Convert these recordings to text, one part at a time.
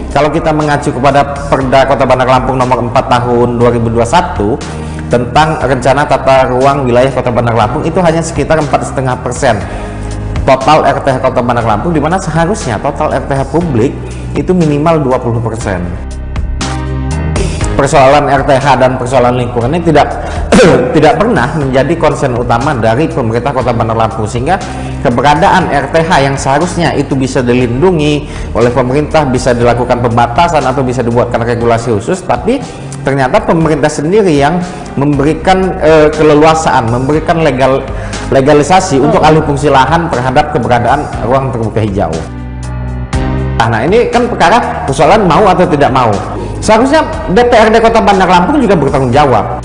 Kalau kita mengacu kepada Perda Kota Bandar Lampung nomor 4 tahun 2021 tentang rencana tata ruang wilayah Kota Bandar Lampung, itu hanya sekitar 4,5% total RTH Kota Bandar Lampung, di mana seharusnya total RTH publik itu minimal 20%. Persoalan RTH dan persoalan lingkungan ini tidak pernah menjadi konsen utama dari pemerintah Kota Bandar Lampung, sehingga keberadaan RTH yang seharusnya itu bisa dilindungi oleh pemerintah, bisa dilakukan pembatasan atau bisa dibuatkan regulasi khusus, tapi ternyata pemerintah sendiri yang memberikan keleluasaan, memberikan legalisasi untuk alih fungsi lahan terhadap keberadaan ruang terbuka hijau. Nah, ini kan perkara persoalan mau atau tidak mau. Seharusnya DPRD Kota Bandar Lampung juga bertanggung jawab.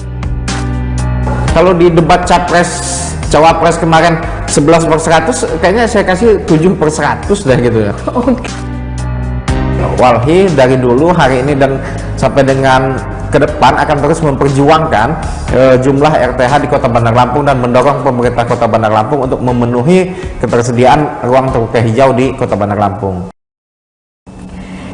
Kalau di debat Cawapres kemarin 11/100, kayaknya saya kasih 7/100 deh gitu ya. Walhi dari dulu, hari ini, dan sampai dengan ke depan akan terus memperjuangkan jumlah RTH di Kota Bandar Lampung dan mendorong pemerintah Kota Bandar Lampung untuk memenuhi ketersediaan ruang terbuka hijau di Kota Bandar Lampung.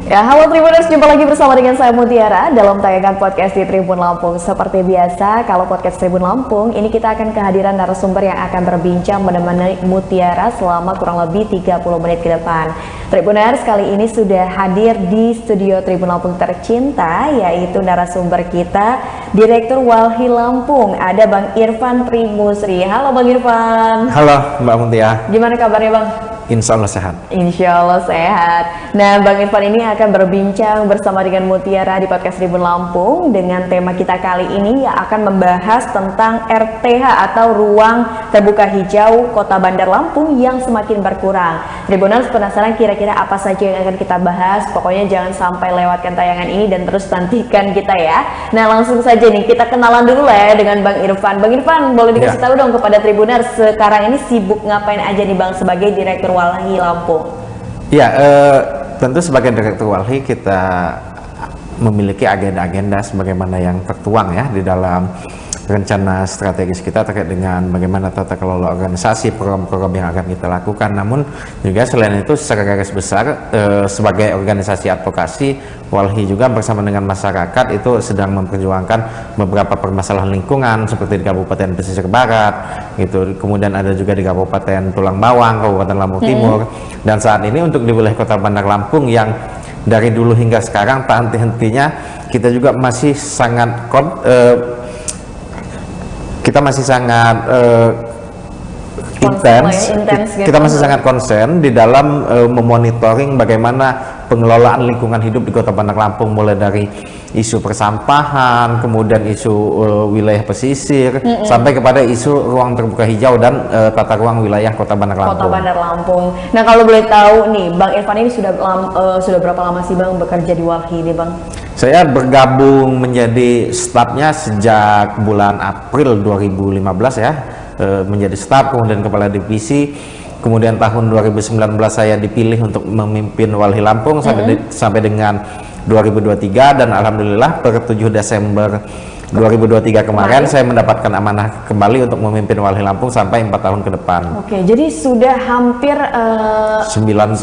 Ya, halo Tribuners, jumpa lagi bersama dengan saya Mutiara dalam tayangan podcast di Tribun Lampung. Seperti biasa, kalau podcast Tribun Lampung, ini kita akan kehadiran narasumber yang akan berbincang menemani Mutiara selama kurang lebih 30 menit ke depan. Tribuners, kali ini sudah hadir di studio Tribun Lampung tercinta, yaitu narasumber kita, Direktur Walhi Lampung, ada Bang Irfan Primusri. Halo Bang Irfan. Halo Mbak Mutia. Gimana kabarnya Bang? Insya Allah sehat. Insya Allah sehat. Nah, Bang Irfan ini akan berbincang bersama dengan Mutiara di podcast Tribun Lampung dengan tema kita kali ini yang akan membahas tentang RTH atau ruang terbuka hijau Kota Bandar Lampung yang semakin berkurang. Tribuners penasaran kira-kira apa saja yang akan kita bahas? Pokoknya jangan sampai lewatkan tayangan ini dan terus nantikan kita ya. Nah, langsung saja nih kita kenalan dulu lah ya dengan Bang Irfan. Bang Irfan, boleh dikasih tahu dong kepada Tribuners sekarang ini sibuk ngapain aja nih Bang sebagai Direktur Walhi Lampung? Ya, tentu sebagai Direktur Walhi kita memiliki agenda-agenda sebagaimana yang tertuang ya di dalam rencana strategis kita terkait dengan bagaimana tata kelola organisasi, program-program yang akan kita lakukan. Namun juga selain itu secara garis besar sebagai organisasi advokasi, Walhi juga bersama dengan masyarakat itu sedang memperjuangkan beberapa permasalahan lingkungan seperti di Kabupaten Pesisir Barat gitu. Kemudian ada juga di Kabupaten Tulang Bawang, Kabupaten Lampung Timur, dan saat ini untuk di wilayah Kota Bandar Lampung yang dari dulu hingga sekarang tak henti-hentinya kita juga masih sangat intens, kita masih sangat konsen di dalam memonitoring bagaimana pengelolaan lingkungan hidup di Kota Bandar Lampung, mulai dari isu persampahan, kemudian isu wilayah pesisir, sampai kepada isu ruang terbuka hijau dan tata ruang wilayah Kota Bandar Lampung. Kota Bandar Lampung. Nah, kalau boleh tahu nih, Bang Irfan ini sudah berapa lama sih Bang bekerja di Walhi ini Bang? Saya bergabung menjadi stafnya sejak bulan April 2015 ya, menjadi staf, kemudian kepala divisi, kemudian tahun 2019 saya dipilih untuk memimpin Walhi Lampung sampai dengan 2023, dan alhamdulillah per 7 Desember 2023 kemarin saya mendapatkan amanah kembali untuk memimpin Walhi Lampung sampai 4 tahun ke depan. Oke, jadi sudah hampir 9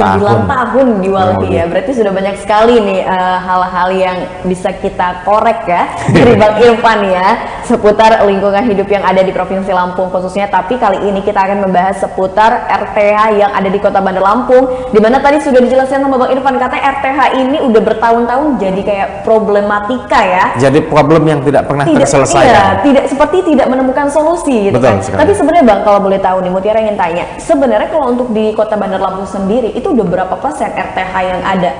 tahun di Walhi ya. Berarti sudah banyak sekali nih hal-hal yang bisa kita korek ya dari Bang Irfan ya seputar lingkungan hidup yang ada di Provinsi Lampung khususnya. Tapi kali ini kita akan membahas seputar RTH yang ada di Kota Bandar Lampung, dimana tadi sudah dijelaskan sama Bang Irfan, katanya RTH ini udah bertahun-tahun jadi kayak problematika ya. Jadi problem yang tidak pernah terselesaikan. Iya, tidak menemukan solusi gitu. Betul, kan. Tapi sebenarnya Bang, kalau boleh tahu nih, Mutiara ingin tanya, sebenarnya kalau untuk di Kota Bandar Lampung sendiri itu udah berapa persen RTH yang ada?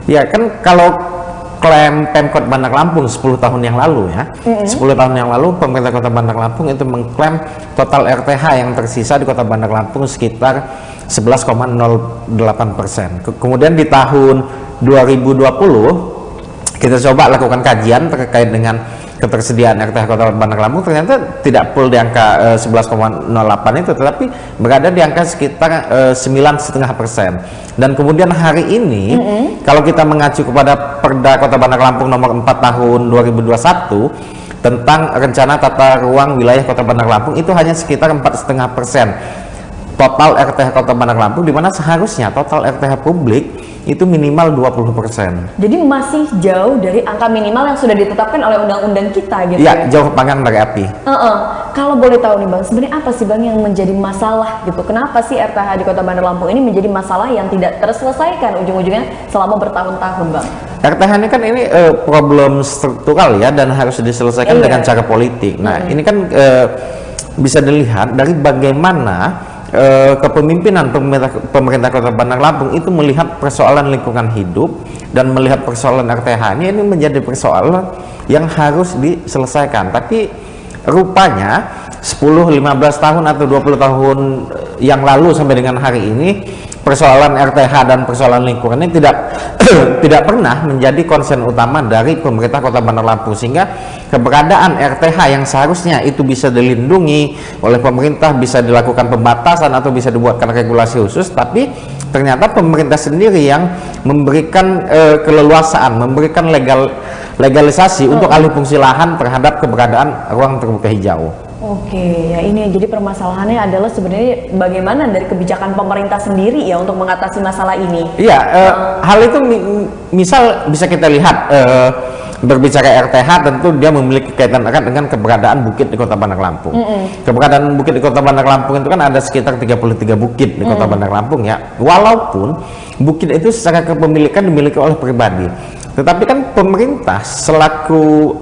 Ya kan, kalau klaim Pemkot Bandar Lampung 10 tahun yang lalu ya, 10 tahun yang lalu pemerintah Kota Bandar Lampung itu mengklaim total RTH yang tersisa di Kota Bandar Lampung sekitar 11,08%. Kemudian di tahun 2020 kita coba lakukan kajian terkait dengan ketersediaan RTH Kota Bandar Lampung, ternyata tidak full di angka 11,08 itu, tetapi berada di angka sekitar 9,5%. Dan kemudian hari ini kalau kita mengacu kepada Perda Kota Bandar Lampung nomor 4 tahun 2021 tentang rencana tata ruang wilayah Kota Bandar Lampung, itu hanya sekitar 4,5% total RTH Kota Bandar Lampung, di mana seharusnya total RTH publik itu minimal 20%. Jadi masih jauh dari angka minimal yang sudah ditetapkan oleh undang-undang kita gitu Ya, ya? jauh panggang dari api. Kalau boleh tahu nih Bang, sebenarnya apa sih Bang yang menjadi masalah gitu? Kenapa sih RTH di Kota Bandar Lampung ini menjadi masalah yang tidak terselesaikan ujung-ujungnya selama bertahun-tahun Bang? RTH ini kan problem struktural ya, dan harus diselesaikan dengan cara politik. Nah, ini kan bisa dilihat dari bagaimana kepemimpinan pemerintah Kota Bandar Lampung itu melihat persoalan lingkungan hidup dan melihat persoalan RTH ini menjadi persoalan yang harus diselesaikan. Tapi rupanya 10, 15 tahun atau 20 tahun yang lalu sampai dengan hari ini, persoalan RTH dan persoalan lingkungan ini tidak pernah menjadi concern utama dari pemerintah Kota Bandar Lampung, sehingga keberadaan RTH yang seharusnya itu bisa dilindungi oleh pemerintah, bisa dilakukan pembatasan atau bisa dibuatkan regulasi khusus, tapi ternyata pemerintah sendiri yang memberikan keleluasaan, memberikan legalisasi untuk alih fungsi lahan terhadap keberadaan ruang terbuka hijau. Oke, ya ini jadi permasalahannya adalah sebenarnya bagaimana dari kebijakan pemerintah sendiri ya untuk mengatasi masalah ini. Iya, hal itu misal bisa kita lihat berbicara RTH, tentu dia memiliki kaitan erat dengan keberadaan bukit di Kota Bandar Lampung. Keberadaan bukit di Kota Bandar Lampung itu kan ada sekitar 33 bukit di Kota Bandar Lampung ya. Walaupun bukit itu secara kepemilikan dimiliki oleh pribadi, tetapi kan pemerintah selaku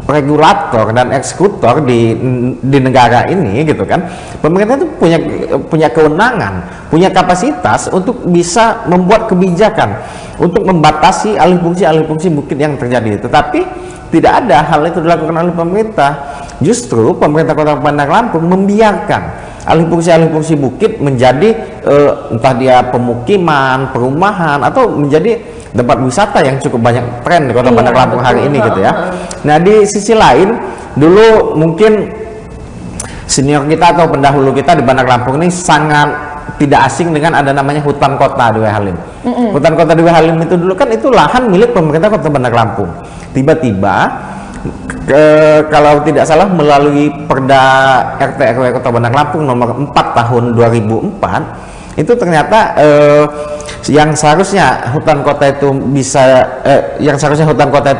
regulator dan eksekutor di negara ini gitu kan, pemerintah itu punya kewenangan, punya kapasitas untuk bisa membuat kebijakan untuk membatasi alih fungsi bukit yang terjadi. Tetapi tidak ada hal itu dilakukan oleh pemerintah. Justru pemerintah Kota Bandar Lampung membiarkan alih fungsi bukit menjadi entah dia pemukiman, perumahan, atau menjadi tempat wisata yang cukup banyak tren di Kota Bandar Lampung hari ini gitu ya. Nah, di sisi lain, dulu mungkin senior kita atau pendahulu kita di Bandar Lampung ini sangat tidak asing dengan ada namanya hutan kota di Halim. Hutan kota di Halim itu dulu kan itu lahan milik pemerintah Kota Bandar Lampung. Tiba-tiba kalau tidak salah melalui Perda RT RW Kota Bandar Lampung nomor 4 tahun 2004, itu ternyata yang seharusnya hutan kota itu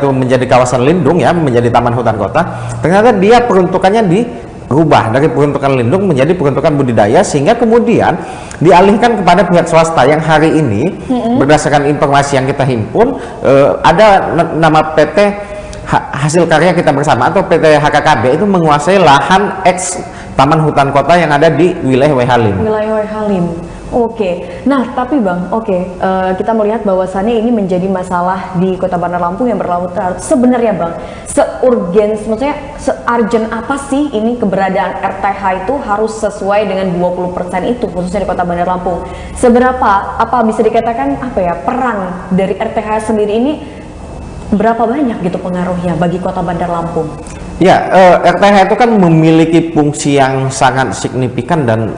menjadi kawasan lindung ya, menjadi taman hutan kota, ternyata dia peruntukannya dirubah dari peruntukan lindung menjadi peruntukan budidaya, sehingga kemudian dialihkan kepada pihak swasta yang hari ini berdasarkan informasi yang kita himpun ada nama PT Hasil Karya Kita Bersama atau PT HKKB itu menguasai lahan eks taman hutan kota yang ada di wilayah Halim. Wilayah Halim. Oke, nah tapi Bang, kita melihat bahwasannya ini menjadi masalah di Kota Bandar Lampung yang berlarut-larut. Sebenarnya Bang, se-urgens, maksudnya se-urgent apa sih ini keberadaan RTH itu harus sesuai dengan 20% itu, khususnya di Kota Bandar Lampung. Seberapa, apa bisa dikatakan peran dari RTH sendiri ini berapa banyak gitu pengaruhnya bagi Kota Bandar Lampung? Ya, RTH itu kan memiliki fungsi yang sangat signifikan dan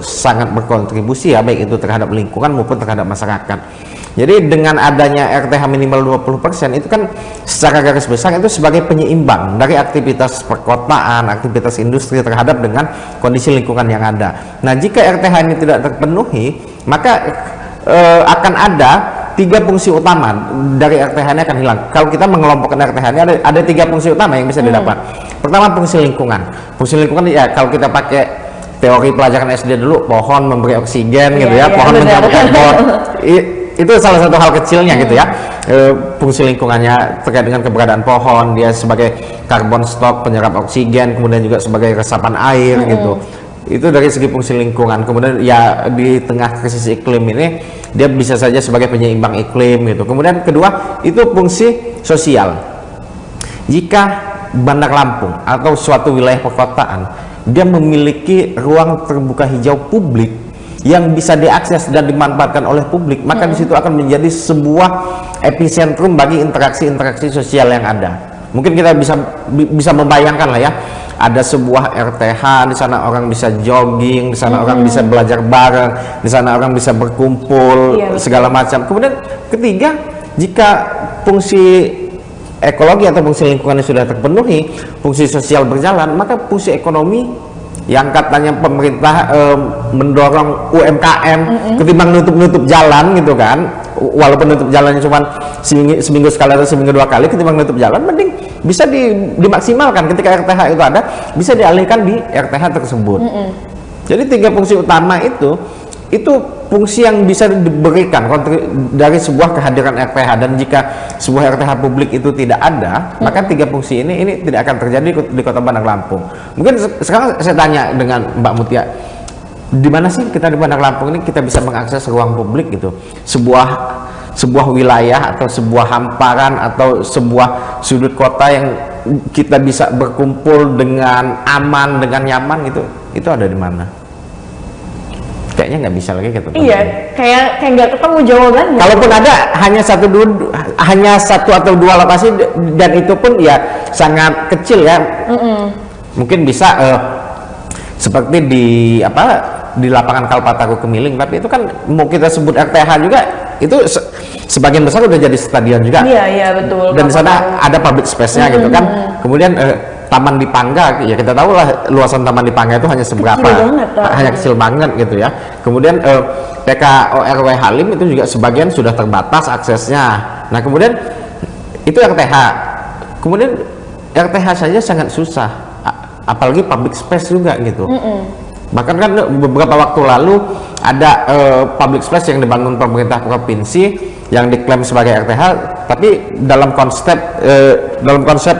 sangat berkontribusi ya, baik itu terhadap lingkungan maupun terhadap masyarakat. Jadi dengan adanya RTH minimal 20% itu kan secara garis besar itu sebagai penyeimbang dari aktivitas perkotaan, aktivitas industri terhadap dengan kondisi lingkungan yang ada. Nah, jika RTH ini tidak terpenuhi, maka akan ada 3 fungsi utama dari RTH ini akan hilang. Kalau kita mengelompokkan RTH ini ada 3 fungsi utama yang bisa didapat. Pertama, fungsi lingkungan. Fungsi lingkungan ya kalau kita pakai teori pelajaran SD dulu, pohon memberi oksigen gitu ya, pohon mencabut karbon. Itu salah satu hal kecilnya gitu ya. Fungsi lingkungannya terkait dengan keberadaan pohon, dia sebagai carbon stock, penyerap oksigen, kemudian juga sebagai resapan air gitu. Itu dari segi fungsi lingkungan. Kemudian ya di tengah krisis iklim ini dia bisa saja sebagai penyeimbang iklim gitu. Kemudian kedua itu fungsi sosial. Jika Bandar Lampung atau suatu wilayah perkotaan dia memiliki ruang terbuka hijau publik yang bisa diakses dan dimanfaatkan oleh publik, maka di situ akan menjadi sebuah epicentrum bagi interaksi sosial yang ada. Mungkin kita bisa membayangkan lah ya, ada sebuah RTH, di sana orang bisa jogging, di sana orang bisa belajar bareng, di sana orang bisa berkumpul, segala macam. Kemudian ketiga, jika fungsi ekologi atau fungsi lingkungan sudah terpenuhi, fungsi sosial berjalan, maka fungsi ekonomi yang katanya pemerintah mendorong UMKM ketimbang nutup jalan gitu kan, walaupun nutup jalannya cuma seminggu sekali atau seminggu 2 kali, ketimbang nutup jalan mending bisa dimaksimalkan ketika RTH itu ada, bisa dialihkan di RTH tersebut. Jadi 3 fungsi utama itu fungsi yang bisa diberikan dari sebuah kehadiran RTH, dan jika sebuah RTH publik itu tidak ada, maka 3 fungsi ini tidak akan terjadi di Kota Bandar Lampung. Mungkin sekarang saya tanya dengan Mbak Mutia, di mana sih kita di Bandar Lampung ini kita bisa mengakses ruang publik gitu, sebuah wilayah atau sebuah hamparan atau sebuah sudut kota yang kita bisa berkumpul dengan aman, dengan nyaman gitu, itu ada di mana? Kayaknya nggak bisa lagi gitu. Iya, kayak nggak ketemu jawabannya. Kalaupun ada, hanya satu atau 2 lokasi, dan itu pun ya sangat kecil ya. Mungkin bisa seperti di lapangan Kalpataru Kemiling, tapi itu kan mau kita sebut RTH juga, itu sebagian besar udah jadi stadion juga. Iya betul. Dan di sana ada public space-nya gitu kan. Kemudian Taman Dipangga, ya kita tahu lah luasan Taman Dipangga itu hanya seberapa, hanya kecil banget gitu ya. Kemudian PKORW Halim itu juga sebagian sudah terbatas aksesnya. Nah kemudian itu RTH, kemudian RTH saja sangat susah, apalagi public space juga gitu. Bahkan kan beberapa waktu lalu ada public space yang dibangun pemerintah provinsi yang diklaim sebagai RTH, tapi dalam konsep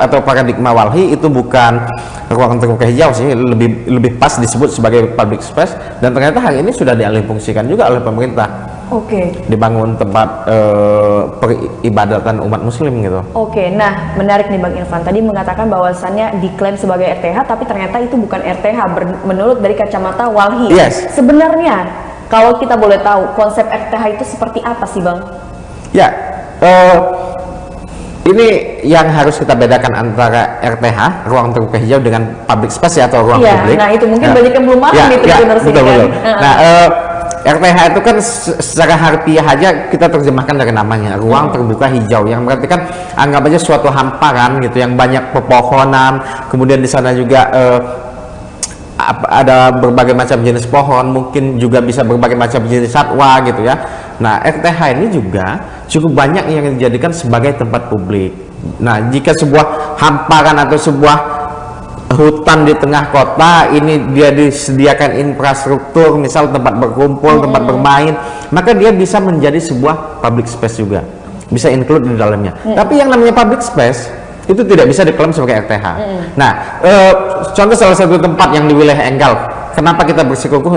atau paradigma Walhi itu bukan ruang terbuka hijau sih, lebih pas disebut sebagai public space, dan ternyata hari ini sudah dialihfungsikan juga oleh pemerintah. Dibangun tempat peribadatan umat muslim gitu. Nah menarik nih Bang Irfan, tadi mengatakan bahwasannya diklaim sebagai RTH, tapi ternyata itu bukan RTH menurut dari kacamata Walhi. Sebenarnya kalau kita boleh tahu konsep RTH itu seperti apa sih Bang? Ya, ini yang harus kita bedakan antara RTH, ruang terbuka hijau, dengan public space atau ruang publik. Nah itu mungkin banyak yang belum paham gitu. Betul. Nah, RTH itu kan secara harfiah aja kita terjemahkan dari namanya, ruang terbuka hijau, yang berarti kan anggap aja suatu hamparan gitu yang banyak pepohonan, kemudian di sana juga ada berbagai macam jenis pohon, mungkin juga bisa berbagai macam jenis satwa gitu ya. Nah RTH ini juga cukup banyak yang dijadikan sebagai tempat publik. Nah jika sebuah hamparan atau sebuah hutan di tengah kota ini dia disediakan infrastruktur, misal tempat berkumpul, tempat bermain, maka dia bisa menjadi sebuah public space juga, bisa include di dalamnya. Tapi yang namanya public space itu tidak bisa diklaim sebagai RTH. Nah, contoh salah satu tempat yang di wilayah Enggal, kenapa kita bersikukuh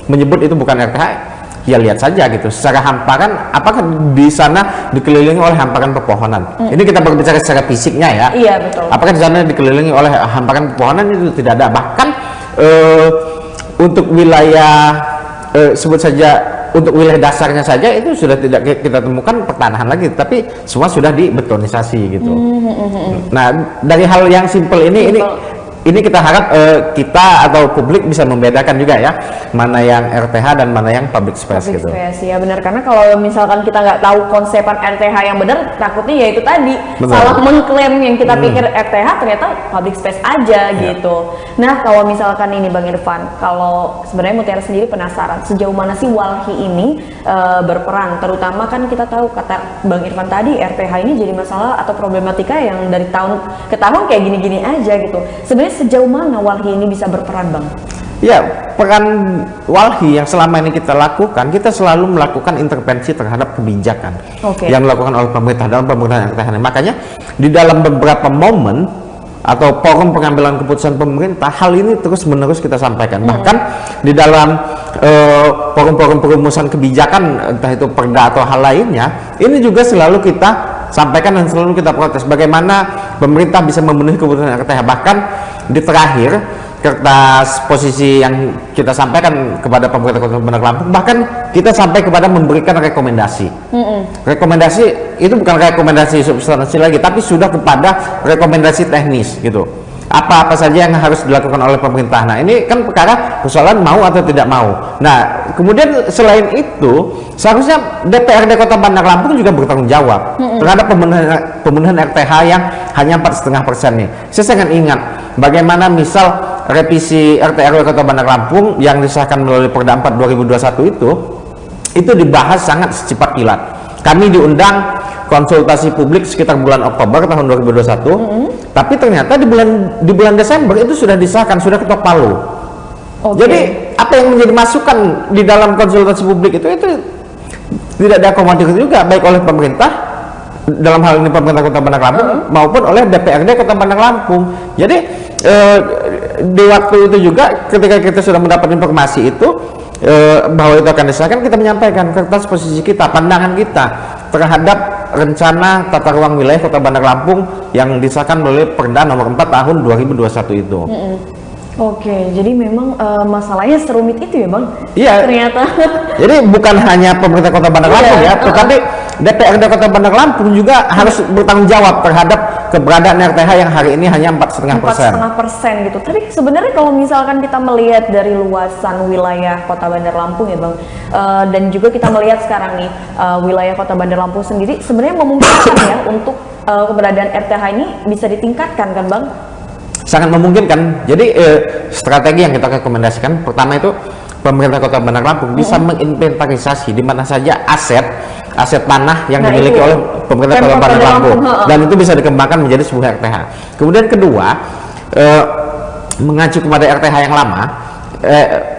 menyebut itu bukan RTH? Ya lihat saja gitu, secara hamparan, apakah di sana dikelilingi oleh hamparan pepohonan? Ini kita berbicara secara fisiknya ya. Iya betul. Apakah di sana dikelilingi oleh hamparan pepohonan? Itu tidak ada. Bahkan untuk wilayah sebut saja, untuk wilayah dasarnya saja itu sudah tidak kita temukan pertanahan lagi, tapi semua sudah dibetonisasi gitu. Nah dari hal yang simpel ini kita harap kita atau publik bisa membedakan juga ya, mana yang RTH dan mana yang public space gitu. Ya benar, karena kalau misalkan kita nggak tahu konsepan RTH yang benar, takutnya ya itu tadi salah mengklaim yang kita pikir RTH ternyata public space aja gitu. Nah kalau misalkan ini Bang Irfan, kalau sebenarnya Mutiara sendiri penasaran sejauh mana sih Walhi ini berperan, terutama kan kita tahu kata Bang Irfan tadi RTH ini jadi masalah atau problematika yang dari tahun ke tahun kayak gini-gini aja gitu. Sebenarnya sejauh mana Walhi ini bisa berperan Bang? Ya, peran Walhi yang selama ini kita lakukan, kita selalu melakukan intervensi terhadap kebijakan yang dilakukan oleh pemerintah dalam pemerintahan RTH. Makanya di dalam beberapa momen atau forum pengambilan keputusan pemerintah, hal ini terus menerus kita sampaikan. Bahkan di dalam forum-forum perumusan kebijakan, entah itu perda atau hal lainnya, ini juga selalu kita sampaikan dan selalu kita protes bagaimana pemerintah bisa memenuhi kebutuhan RTH. Bahkan di terakhir kertas posisi yang kita sampaikan kepada pemerintah Kota Bandar Lampung, bahkan kita sampai kepada memberikan rekomendasi. Rekomendasi itu bukan rekomendasi substansi lagi, tapi sudah kepada rekomendasi teknis gitu. Apa-apa saja yang harus dilakukan oleh pemerintah. Nah ini kan perkara persoalan mau atau tidak mau. Nah kemudian selain itu seharusnya DPRD Kota Bandar Lampung juga bertanggung jawab terhadap pemenuhan RTH yang hanya 4,5% nih. Saya sangat ingat bagaimana misal revisi RT RW Kota Bandar Lampung yang disahkan melalui Perda 4 2021 itu dibahas sangat secepat kilat. Kami diundang konsultasi publik sekitar bulan Oktober tahun 2021, tapi ternyata di bulan Desember itu sudah disahkan, sudah ketok palu. Jadi apa yang menjadi masukan di dalam konsultasi publik itu tidak diakomodir juga baik oleh pemerintah, dalam hal ini pemerintah Kota Bandar Lampung, maupun oleh DPRD Kota Bandar Lampung. Jadi di waktu itu juga ketika kita sudah mendapat informasi itu bahwa itu akan disahkan, kita menyampaikan kertas posisi kita, pandangan kita terhadap rencana tata ruang wilayah Kota Bandar Lampung yang disahkan melalui Perda nomor 4 tahun 2021 itu. Oke, jadi memang masalahnya serumit itu ya Bang? Iya. Ternyata. Jadi bukan hanya pemerintah Kota Bandar Lampung ya, tetapi DPRD Kota Bandar Lampung juga harus bertanggung jawab terhadap keberadaan RTH yang hari ini hanya 4,5%. 4,5% gitu. Tapi sebenarnya kalau misalkan kita melihat dari luasan wilayah Kota Bandar Lampung ya Bang, dan juga kita melihat sekarang nih wilayah Kota Bandar Lampung sendiri sebenarnya memungkinkan ya untuk keberadaan RTH ini bisa ditingkatkan kan Bang? Sangat memungkinkan. Jadi strategi yang kita rekomendasikan pertama itu pemerintah Kota Bandar Lampung bisa menginventarisasi di mana saja aset tanah yang dimiliki oleh pemerintah Kota Bandar Lampung, dan itu bisa dikembangkan menjadi sebuah RTH. Kemudian kedua, mengacu kepada RTH yang lama,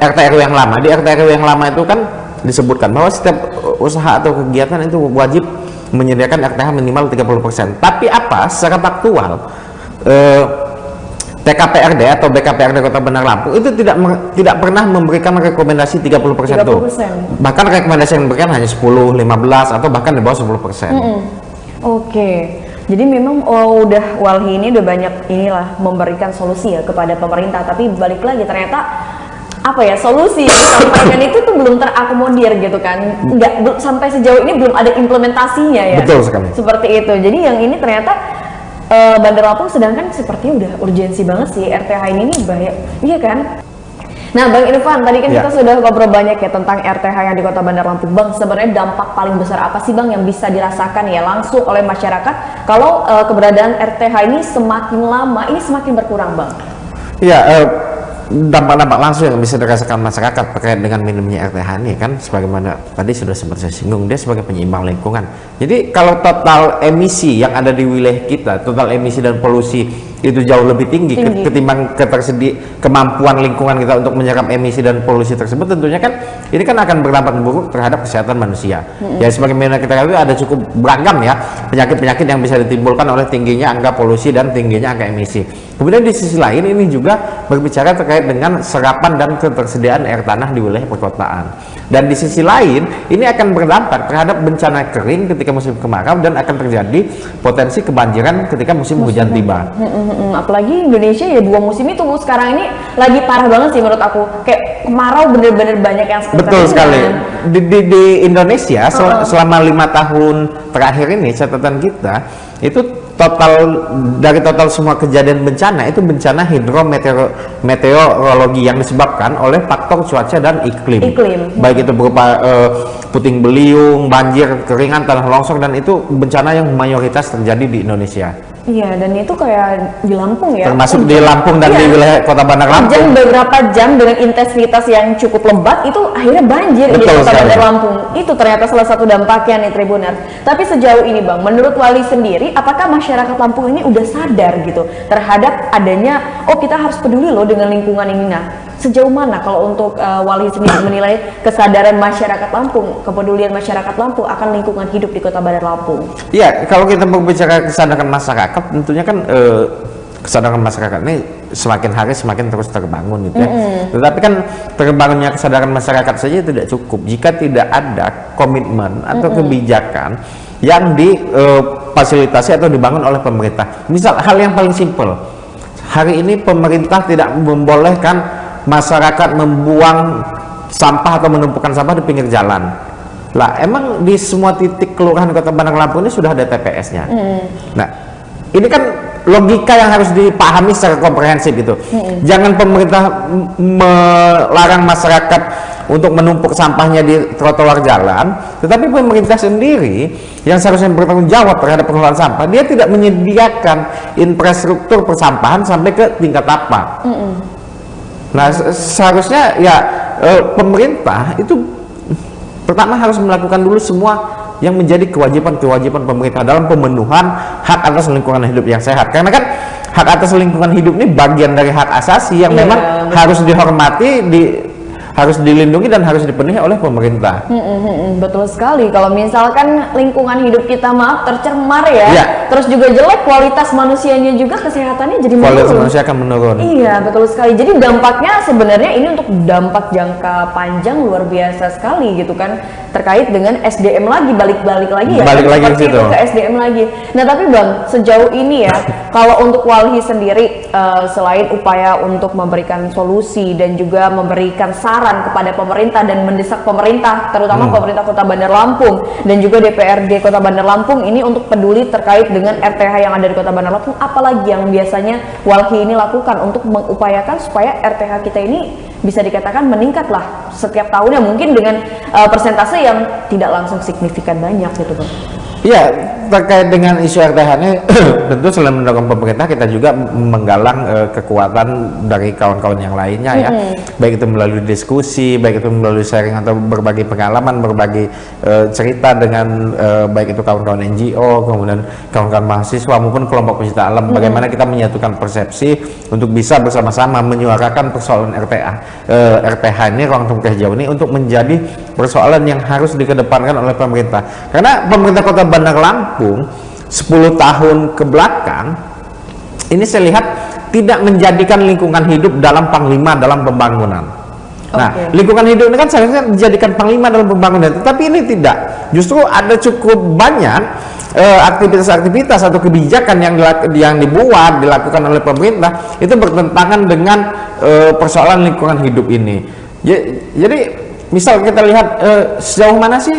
RT RW yang lama. Di RT RW yang lama itu kan disebutkan bahwa setiap usaha atau kegiatan itu wajib menyediakan RTH minimal 30%. Tapi apa secara faktual, TKPRD atau BKPRD Kota Bandar Lampung itu tidak pernah memberikan rekomendasi 30% tuh. Bahkan rekomendasi yang diberikan hanya 10, 15 atau bahkan di bawah 10%. Oke. Jadi memang udah Walhi ini udah banyak memberikan solusi ya kepada pemerintah, tapi balik lagi ternyata apa ya, solusi yang disampaikan itu tuh belum terakomodir gitu kan. Sampai sejauh ini belum ada implementasinya ya. Betul sekali. Seperti itu. Jadi yang ini ternyata Bandar Lampung sedangkan sepertinya udah urgensi banget sih RTH ini nih, bahaya, iya kan? Nah Bang Irfan, tadi kan kita sudah ngobrol banyak ya tentang RTH yang di Kota Bandar Lampung. Bang, sebenarnya dampak paling besar apa sih Bang yang bisa dirasakan ya langsung oleh masyarakat kalau keberadaan RTH ini semakin lama ini semakin berkurang Bang? Iya, dampak-dampak langsung yang bisa dirasakan masyarakat terkait dengan minimnya RTH ini kan, sebagaimana tadi sudah sempat saya singgung, dia sebagai penyeimbang lingkungan. Jadi kalau total emisi yang ada di wilayah kita, total emisi dan polusi itu jauh lebih tinggi ketimbang kemampuan lingkungan kita untuk menyerap emisi dan polusi tersebut, tentunya kan ini kan akan berdampak buruk terhadap kesehatan manusia. Ya sebagaimana kita ketahui ada cukup beragam ya penyakit-penyakit yang bisa ditimbulkan oleh tingginya angka polusi dan tingginya angka emisi. Kemudian di sisi lain ini juga berbicara terkait dengan serapan dan ketersediaan air tanah di wilayah perkotaan. Dan di sisi lain ini akan berdampak terhadap bencana kering ketika musim kemarau dan akan terjadi potensi kebanjiran ketika musim hujan tiba. Apalagi Indonesia ya 2 musim itu sekarang ini lagi parah banget sih menurut aku, kayak kemarau bener-bener banyak yang seperti betul sekali di Indonesia selama 5 tahun terakhir ini catatan kita itu dari total semua kejadian bencana itu bencana hidrometeorologi yang disebabkan oleh faktor cuaca dan iklim. Baik itu berupa puting beliung, banjir, keringan, tanah longsor, dan itu bencana yang mayoritas terjadi di Indonesia. Iya, dan itu kayak di Lampung ya. Termasuk di Lampung dan di wilayah Kota Bandar Lampung. Beberapa jam dengan intensitas yang cukup lebat itu akhirnya banjir di Kota Bandar Lampung. Itu ternyata salah satu dampaknya nih Tribuners. Tapi sejauh ini Bang, menurut Wali sendiri, apakah masyarakat Lampung ini udah sadar gitu terhadap adanya, kita harus peduli loh dengan lingkungan ini? Nah, sejauh mana kalau untuk Wali sendiri menilai kesadaran masyarakat Lampung, kepedulian masyarakat Lampung akan lingkungan hidup di Kota Bandar Lampung? Iya, kalau kita berbicara kesadaran masyarakat, tentunya kan kesadaran masyarakat ini semakin hari semakin terus terbangun gitu ya. Tetapi kan terbangunnya kesadaran masyarakat saja tidak cukup jika tidak ada komitmen atau kebijakan yang difasilitasi atau dibangun oleh pemerintah. Misal hal yang paling simpel, hari ini pemerintah tidak membolehkan masyarakat membuang sampah atau menumpukan sampah di pinggir jalan. Lah, emang di semua titik kelurahan Kota Bandar Lampung ini sudah ada TPS-nya. Nah, ini kan logika yang harus dipahami secara komprehensif gitu. Jangan pemerintah melarang masyarakat untuk menumpuk sampahnya di trotoar jalan, tetapi pemerintah sendiri yang seharusnya bertanggung jawab terhadap pengelolaan sampah, dia tidak menyediakan infrastruktur persampahan sampai ke tingkat tapak. Nah, seharusnya ya pemerintah itu pertama harus melakukan dulu semua yang menjadi kewajiban pemerintah dalam pemenuhan hak atas lingkungan hidup yang sehat. Karena kan hak atas lingkungan hidup ini bagian dari hak asasi yang memang harus dihormati, harus dilindungi dan harus dipenuhi oleh pemerintah. Betul sekali. Kalau misalkan lingkungan hidup kita tercemar ya, terus juga jelek, kualitas manusianya juga kesehatannya jadi menurun. Kualitas manusia akan menurun. Iya, betul sekali. Jadi dampaknya sebenarnya ini untuk dampak jangka panjang luar biasa sekali gitu kan, terkait dengan SDM lagi, balik lagi ya. Balik lagi itu ke SDM lagi. Nah tapi Bang, sejauh ini ya, kalau untuk Walhi sendiri, selain upaya untuk memberikan solusi dan juga memberikan saran kepada pemerintah dan mendesak pemerintah, terutama pemerintah Kota Bandar Lampung dan juga DPRD Kota Bandar Lampung ini untuk peduli terkait dengan RTH yang ada di Kota Bandar Lampung, apalagi yang biasanya Walhi ini lakukan untuk mengupayakan supaya RTH kita ini bisa dikatakan meningkat lah setiap tahunnya, mungkin dengan persentase yang tidak langsung signifikan banyak gitu Bang. Iya, terkait dengan isu RTH ini tentu selain mendukung pemerintah, kita juga menggalang kekuatan dari kawan-kawan yang lainnya ya, baik itu melalui diskusi, baik itu melalui sharing atau berbagi pengalaman, berbagi cerita dengan baik itu kawan-kawan NGO, kemudian kawan-kawan mahasiswa maupun kelompok pecinta alam, bagaimana kita menyatukan persepsi untuk bisa bersama-sama menyuarakan persoalan RTH ini, ruang terbuka hijau ini, untuk menjadi persoalan yang harus dikedepankan oleh pemerintah. Karena pemerintah Kota Bandar Lampung 10 tahun ke belakang ini saya lihat tidak menjadikan lingkungan hidup dalam panglima dalam pembangunan. Nah, lingkungan hidup ini kan seharusnya dijadikan panglima dalam pembangunan, tetapi ini tidak. Justru ada cukup banyak aktivitas-aktivitas atau kebijakan yang dilakukan oleh pemerintah itu bertentangan dengan persoalan lingkungan hidup ini. Jadi misal kita lihat sejauh mana sih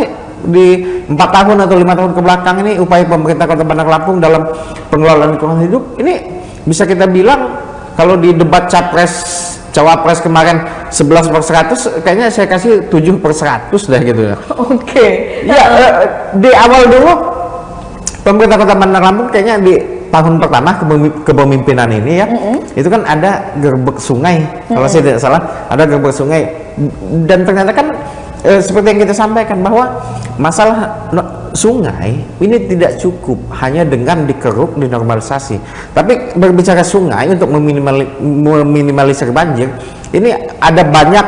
di 4 tahun atau 5 tahun ke belakang ini upaya pemerintah Kota Bandar Lampung dalam pengelolaan lingkungan hidup ini, bisa kita bilang kalau di debat Cawapres kemarin 11/100, kayaknya saya kasih 7/100 deh gitu ya. Ya, di awal dulu pemerintah Kota Bandar Lampung kayaknya di tahun pertama kepemimpinan ini ya, itu kan ada gerbek sungai, kalau saya tidak salah ada gerbek sungai, dan ternyata kan seperti yang kita sampaikan bahwa masalah sungai ini tidak cukup hanya dengan dikeruk, dinormalisasi, tapi berbicara sungai untuk meminimalisir banjir ini ada banyak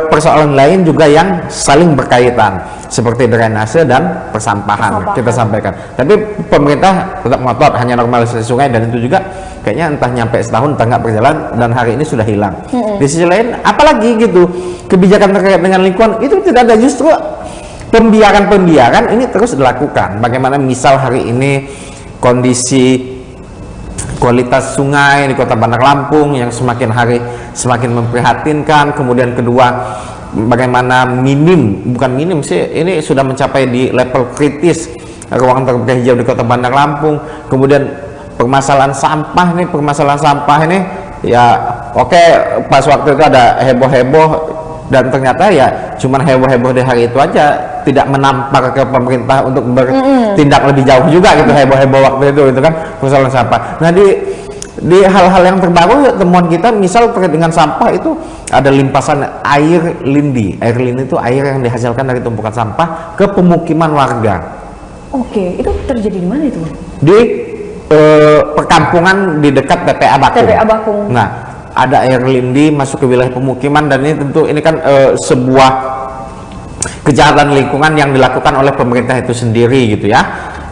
persoalan lain juga yang saling berkaitan, seperti drainase dan persampahan. Kita sampaikan, tapi pemerintah tetap ngotot hanya normalisasi sungai, dan itu juga kayaknya entah nyampe setahun entah nggak berjalan, dan hari ini sudah hilang. Di sisi lain, apalagi gitu kebijakan terkait dengan lingkungan itu tidak ada, justru pembiaran ini terus dilakukan. Bagaimana misal hari ini kondisi kualitas sungai di Kota Bandar Lampung yang semakin hari semakin memprihatinkan, kemudian kedua bagaimana bukan minim sih, ini sudah mencapai di level kritis ruang terbuka hijau di Kota Bandar Lampung. Kemudian permasalahan sampah ini ya oke, pas waktu itu ada heboh-heboh, dan ternyata ya cuman heboh-heboh di hari itu aja, tidak menampar ke pemerintah untuk bertindak lebih jauh juga gitu. Heboh-heboh waktu itu kan persoalan sampah. Nah, di hal-hal yang terbaru temuan kita misal terkait dengan sampah itu ada limpasan air lindi. Air lindi itu air yang dihasilkan dari tumpukan sampah ke pemukiman warga. Itu terjadi di mana itu? Di perkampungan di dekat TPA Bakung. Nah, ada air lindi masuk ke wilayah pemukiman, dan ini tentu ini kan sebuah kejahatan lingkungan yang dilakukan oleh pemerintah itu sendiri gitu ya.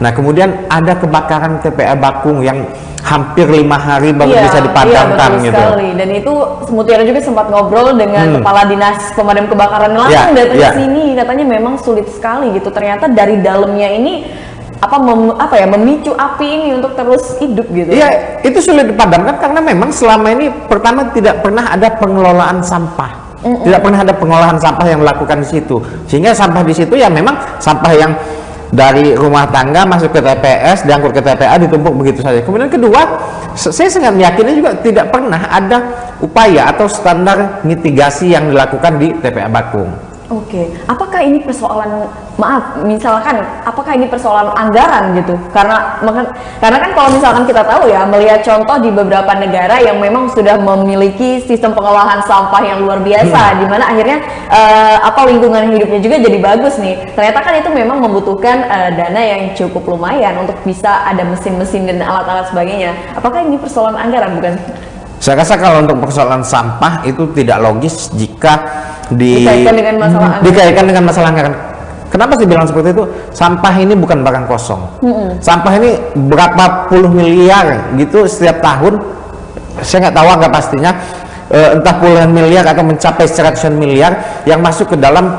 Nah, kemudian ada kebakaran TPA Bakung yang hampir 5 hari baru bisa dipadamkan gitu. Sekali. Dan itu Mutiara juga sempat ngobrol dengan kepala dinas pemadam kebakaran langsung datang ke sini, katanya memang sulit sekali gitu. Ternyata dari dalamnya ini memicu api ini untuk terus hidup gitu. Iya, itu sulit dipadamkan karena memang selama ini pertama tidak pernah ada pengelolaan sampah. Tidak pernah ada pengolahan sampah yang dilakukan di situ. Sehingga sampah di situ ya memang sampah yang dari rumah tangga masuk ke TPS, diangkut ke TPA, ditumpuk begitu saja. Kemudian kedua, saya sangat meyakini juga tidak pernah ada upaya atau standar mitigasi yang dilakukan di TPA Bakung. Oke, apakah ini persoalan, maaf, misalkan, apakah ini persoalan anggaran gitu? Karena kan kalau misalkan kita tahu ya, melihat contoh di beberapa negara yang memang sudah memiliki sistem pengolahan sampah yang luar biasa, di mana akhirnya lingkungan hidupnya juga jadi bagus nih. Ternyata kan itu memang membutuhkan dana yang cukup lumayan untuk bisa ada mesin-mesin dan alat-alat sebagainya. Apakah ini persoalan anggaran, bukan? Saya rasa kalau untuk persoalan sampah itu tidak logis jika dikaitkan dengan masalah anggaran. Kenapa sih bilang seperti itu? Sampah ini bukan barang kosong. Sampah ini berapa puluh miliar gitu setiap tahun. Saya nggak tahu angka pastinya, entah puluhan miliar atau mencapai 100 miliar yang masuk ke dalam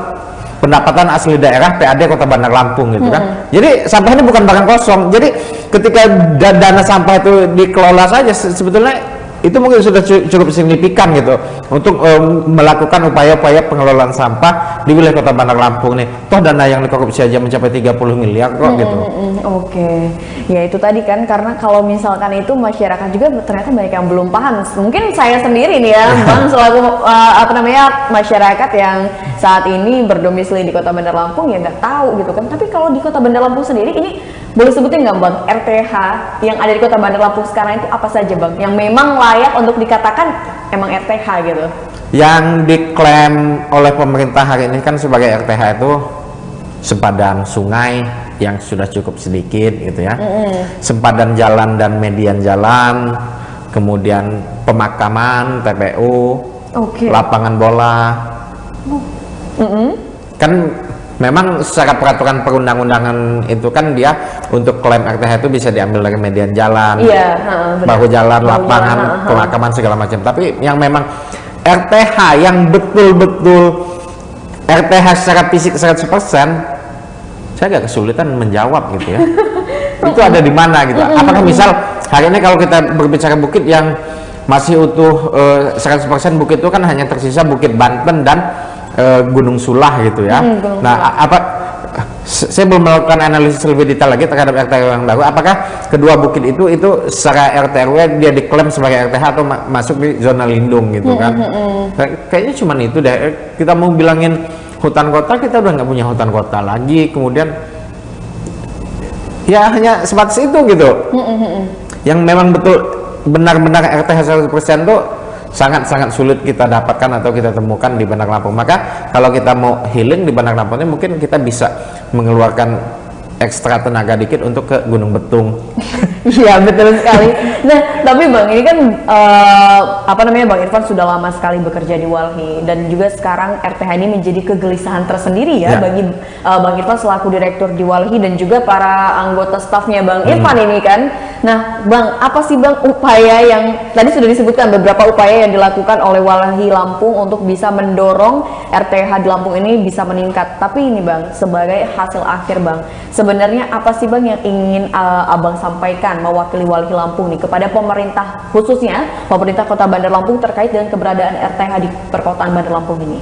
pendapatan asli daerah PAD Kota Bandar Lampung gitu kan. Jadi sampah ini bukan barang kosong. Jadi ketika dana sampah itu dikelola saja, sebetulnya itu mungkin sudah cukup signifikan gitu untuk melakukan upaya-upaya pengelolaan sampah di wilayah Kota Bandar Lampung nih. Toh dana yang dikorupsi aja mencapai 30 miliar kok gitu. Oke. Ya itu tadi kan, karena kalau misalkan itu masyarakat juga ternyata banyak yang belum paham. Mungkin saya sendiri nih ya, Bang, selaku masyarakat yang saat ini berdomisili di Kota Bandar Lampung ya nggak tahu gitu kan. Tapi kalau di Kota Bandar Lampung sendiri ini boleh sebutin nggak, Bang, RTH yang ada di Kota Bandar Lampung sekarang itu apa saja, Bang, yang memang layak untuk dikatakan emang RTH gitu? Yang diklaim oleh pemerintah hari ini kan sebagai RTH itu sempadan sungai yang sudah cukup sedikit gitu ya, sempadan jalan dan median jalan, kemudian pemakaman, TPU, lapangan bola. Kan memang secara peraturan perundang-undangan itu kan dia untuk klaim RTH itu bisa diambil dari median jalan, bahu jalan, lapangan, pemakaman segala macam. Tapi yang memang RTH yang betul-betul RTH secara fisik 100%, saya agak kesulitan menjawab gitu ya. Itu ada di mana gitu. Apakah misal hari ini kalau kita berbicara bukit yang masih utuh 100% bukit itu kan hanya tersisa Bukit Banten dan Gunung Sulah gitu ya. Saya belum melakukan analisis lebih detail lagi terhadap RT RW yang baru. Apakah kedua bukit itu secara RT RW dia diklaim sebagai RTH atau masuk di zona lindung gitu kan? Kayaknya cuma itu deh. Kita mau bilangin hutan kota, kita udah nggak punya hutan kota lagi. Kemudian ya hanya sebatas itu gitu. Yang memang betul benar-benar RTH 100% tuh sangat-sangat sulit kita dapatkan atau kita temukan di Bandar Lampung. Maka kalau kita mau healing di Bandar Lampung ini, mungkin kita bisa mengeluarkan ekstra tenaga dikit untuk ke Gunung Betung. Iya, betul sekali. Nah, tapi Bang, ini kan Bang Irfan sudah lama sekali bekerja di Walhi, dan juga sekarang RTH ini menjadi kegelisahan tersendiri ya bagi Bang Irfan selaku direktur di Walhi dan juga para anggota stafnya Bang Irfan ini kan. Nah, Bang, apa sih Bang upaya yang tadi sudah disebutkan, beberapa upaya yang dilakukan oleh Walhi Lampung untuk bisa mendorong RTH di Lampung ini bisa meningkat. Tapi ini Bang, sebagai hasil akhir Bang, sebenarnya apa sih Bang yang ingin Abang sampaikan mewakili Walhi Lampung nih kepada pemerintah, khususnya pemerintah Kota Bandar Lampung terkait dengan keberadaan RTH di perkotaan Bandar Lampung ini?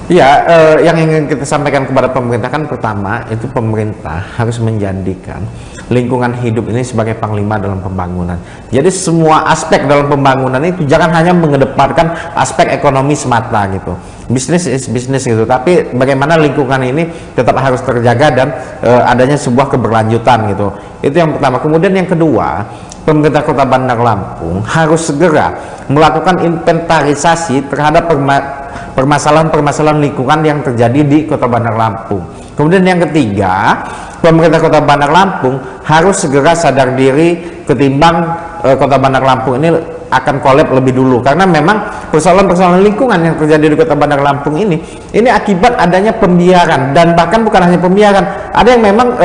Ya, yang ingin kita sampaikan kepada pemerintah kan, pertama itu pemerintah harus menjadikan lingkungan hidup ini sebagai panglima dalam pembangunan. Jadi semua aspek dalam pembangunan itu jangan hanya mengedepankan aspek ekonomi semata gitu. Bisnis is bisnis gitu, tapi bagaimana lingkungan ini tetap harus terjaga dan adanya sebuah keberlanjutan gitu. Itu yang pertama. Kemudian yang kedua, pemerintah Kota Bandar Lampung harus segera melakukan inventarisasi terhadap permasalahan-permasalahan lingkungan yang terjadi di Kota Bandar Lampung. Kemudian yang ketiga, pemerintah Kota Bandar Lampung harus segera sadar diri ketimbang Kota Bandar Lampung ini akan kolab lebih dulu, karena memang persoalan-persoalan lingkungan yang terjadi di Kota Bandar Lampung ini akibat adanya pembiaran, dan bahkan bukan hanya pembiaran, ada yang memang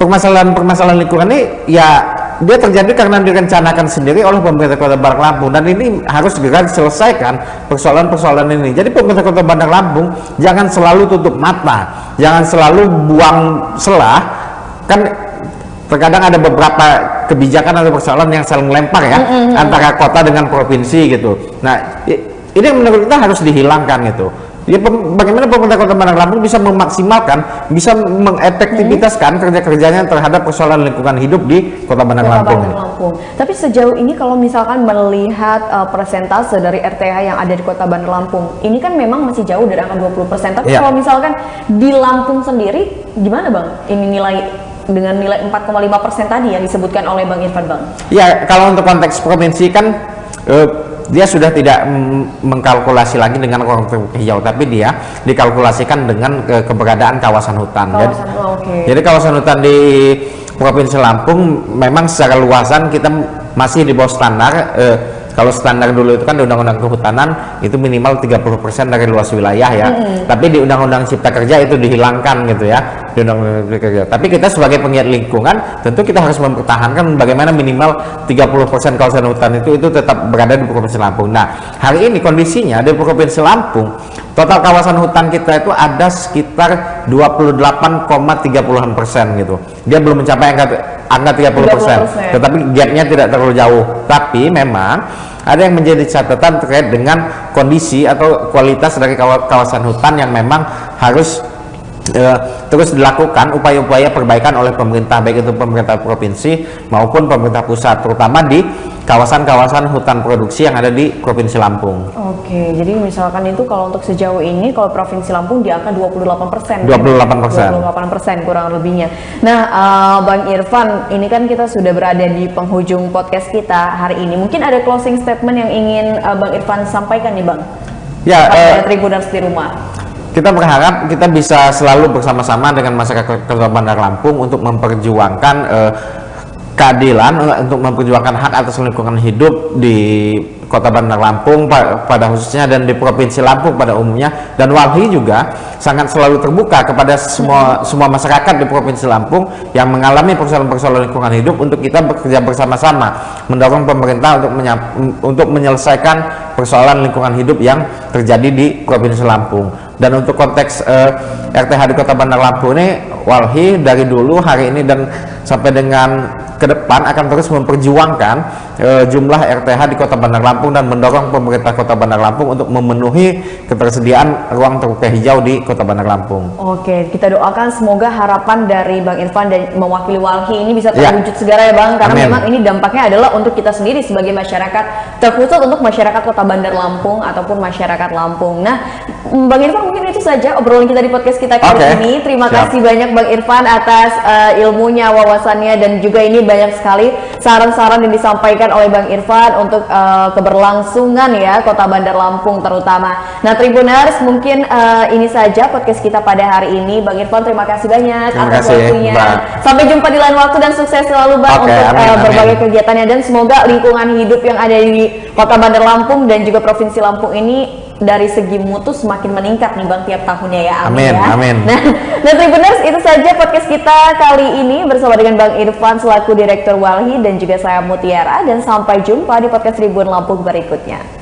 permasalahan lingkungan ini ya dia terjadi karena direncanakan sendiri oleh pemerintah Kota Bandar Lampung, dan ini harus segera diselesaikan persoalan-persoalan ini. Jadi pemerintah Kota Bandar Lampung jangan selalu tutup mata, jangan selalu buang selah. Kan terkadang ada beberapa kebijakan atau persoalan yang saling lempar ya antara kota dengan provinsi gitu. Nah, ini menurut kita harus dihilangkan gitu. bagaimana pemerintah Kota Bandar Lampung bisa memaksimalkan, bisa mengefektivitaskan kerja-kerjanya terhadap persoalan lingkungan hidup di Kota Bandar Lampung. Tapi sejauh ini kalau misalkan melihat persentase dari RTH yang ada di Kota Bandar Lampung, ini kan memang masih jauh dari angka 20%. Tapi kalau misalkan di Lampung sendiri, gimana Bang? Ini dengan nilai 4,5% tadi yang disebutkan oleh Bang Irfan, Bang? Ya, kalau untuk konteks provinsi kan dia sudah tidak mengkalkulasi lagi dengan ruang terbuka hijau, tapi dia dikalkulasikan dengan keberadaan kawasan hutan. Jadi kawasan hutan di Provinsi Lampung memang secara luasan kita masih di bawah standar. Kalau standar dulu itu kan di Undang-Undang Kehutanan itu minimal 30% dari luas wilayah ya. Tapi di Undang-Undang Cipta Kerja itu dihilangkan gitu ya. Di Undang-Undang Cipta Kerja. Tapi kita sebagai penggiat lingkungan tentu kita harus mempertahankan bagaimana minimal 30% kawasan hutan itu tetap berada di Provinsi Lampung. Nah, hari ini kondisinya di Provinsi Lampung total kawasan hutan kita itu ada sekitar 28,30% gitu. Dia belum mencapai angka 30%, tetapi gapnya tidak terlalu jauh. Tapi memang ada yang menjadi catatan terkait dengan kondisi atau kualitas dari kawasan hutan yang memang harus terus dilakukan upaya-upaya perbaikan oleh pemerintah, baik itu pemerintah provinsi maupun pemerintah pusat, terutama di kawasan-kawasan hutan produksi yang ada di Provinsi Lampung. Oke, jadi misalkan itu kalau untuk sejauh ini kalau Provinsi Lampung di angka 28%. 28% kurang lebihnya. Nah, Bang Irfan, ini kan kita sudah berada di penghujung podcast kita hari ini. Mungkin ada closing statement yang ingin Bang Irfan sampaikan nih, Bang? Ya, Tribuners di rumah. Kita berharap kita bisa selalu bersama-sama dengan masyarakat Kota Bandar Lampung untuk memperjuangkan keadilan, untuk memperjuangkan hak atas lingkungan hidup di Kota Bandar Lampung pada khususnya dan di Provinsi Lampung pada umumnya. Dan Walhi juga sangat selalu terbuka kepada semua masyarakat di Provinsi Lampung yang mengalami persoalan-persoalan lingkungan hidup untuk kita bekerja bersama-sama mendorong pemerintah untuk menyelesaikan persoalan lingkungan hidup yang terjadi di Provinsi Lampung. Dan untuk konteks RTH di Kota Bandar Lampung ini, Walhi dari dulu, hari ini dan sampai dengan ke depan akan terus memperjuangkan jumlah RTH di Kota Bandar Lampung dan mendorong pemerintah Kota Bandar Lampung untuk memenuhi ketersediaan ruang terbuka hijau di Kota Bandar Lampung. Oke, kita doakan semoga harapan dari Bang Irfan dan mewakili Walhi ini bisa terwujud segera ya Bang, karena memang ini dampaknya adalah untuk kita sendiri sebagai masyarakat, terkhusus untuk masyarakat Kota Bandar Lampung ataupun masyarakat Lampung. Nah, Bang Irfan, mungkin itu saja obrolan kita di podcast kita kali ini. Terima kasih banyak Bang Irfan atas ilmunya, wawasannya, dan juga ini banyak sekali saran-saran yang disampaikan oleh Bang Irfan untuk keberlangsungan ya Kota Bandar Lampung terutama. Nah, Tribuners, mungkin ini saja podcast kita pada hari ini. Bang Irfan, terima kasih banyak atas waktunya. Sampai jumpa di lain waktu dan sukses selalu Bang untuk berbagai kegiatannya, dan semoga lingkungan hidup yang ada di Kota Bandar Lampung dan juga Provinsi Lampung ini dari segi mutu semakin meningkat nih Bang tiap tahunnya ya. Amin. Amin. Nah, Tribuners, itu saja podcast kita kali ini bersama dengan Bang Irfan selaku Direktur Walhi dan juga saya Mutiara, dan sampai jumpa di podcast Tribun Lampung berikutnya.